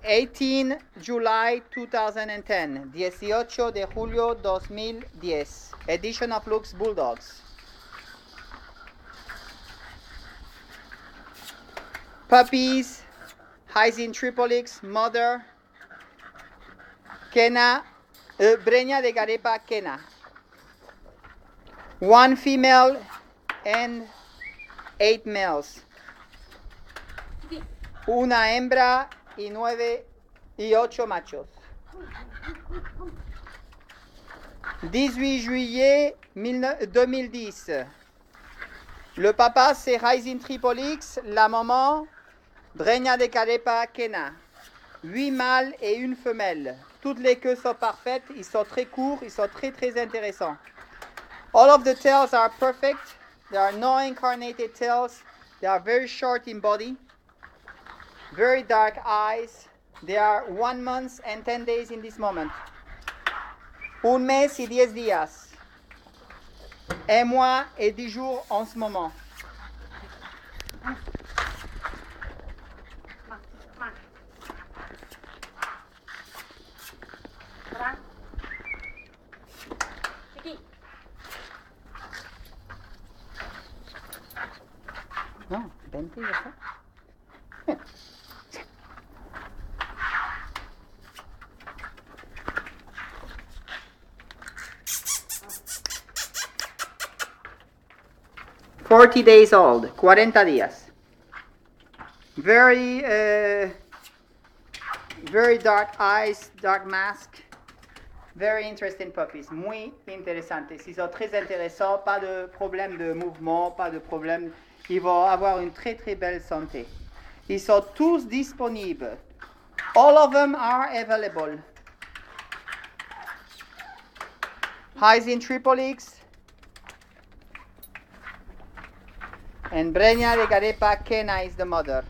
18 July 2010, 18 de julio 2010, edition of Luxe Bulldogs. Puppies, Hiising Triplexxx, mother, Quena, Breña de Garepa Quena. One female and 8 males. Una hembra y 9 y 8 machos. 18 juillet 2010. Le papa c'est Hiising Triplexxx, la maman Breña de Garepa Quena. 8 mâles et une femelle. Toutes les queues sont parfaites, ils sont très courts, ils sont très intéressants. All of the tails are perfect. There are no incarnated tails. They are very short in body. Very dark eyes. They are 1 month and 10 days in this moment. 1 mes y 10 días. 1 mois et 10 jours en ce moment. No, 20 ya está. 40 days old, 40 días. Very dark eyes, dark mask. Very interesting puppies, muy interesantes. Ils sont très intéressants, pas de problème de mouvement, pas de problème. Ils vont avoir une très belle santé. Ils sont tous disponibles. All of them are available. Hiising Triplexxx and Breña de Garepa Quena is the mother.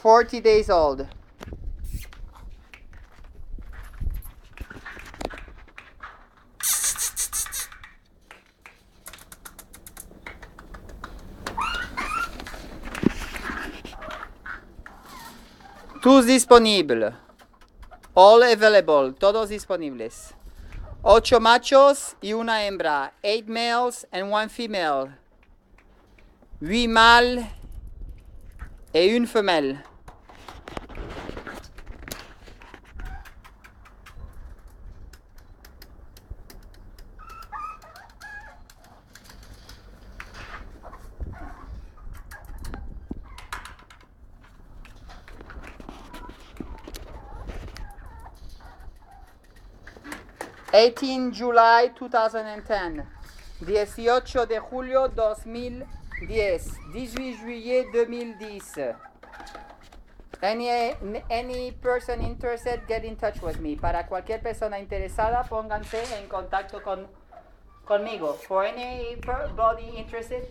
40 days old. Tous disponibles. All available. Todos disponibles. 8 machos y una hembra. 8 males and 1 female. 8 mâles et une femelle. (18 July 2010, 18 de julio 2010, 18 juillet 2010. Any person interested, get in touch with me. Para cualquier persona interesada, pónganse en contacto conmigo. For anybody interested,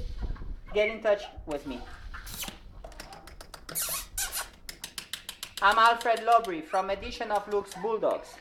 get in touch with me. I'm Alfred Lobry from edition of Luxe Bulldogs.